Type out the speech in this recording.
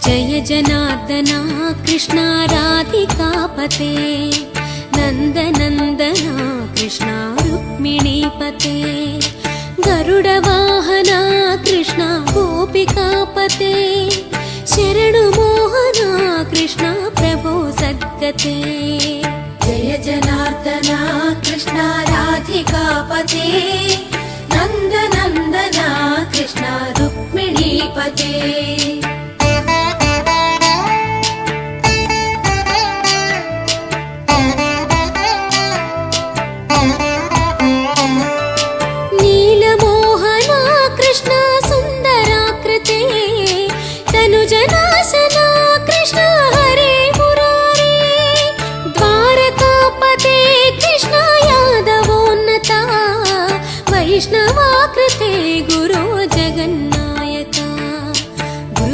जय जनार्दना कृष्णा राधिकापते नन्दनन्दना कृष्णा रुक्मिणीपते गरुडवाहना कृष्णा गोपिकापते शरणु मोहना कृष्णा प्रभो सद्गते जय जनार्दना कृष्णा राधिकापते नन्दनन्दना कृष्णा रुक्मिणीपते वैष्णवा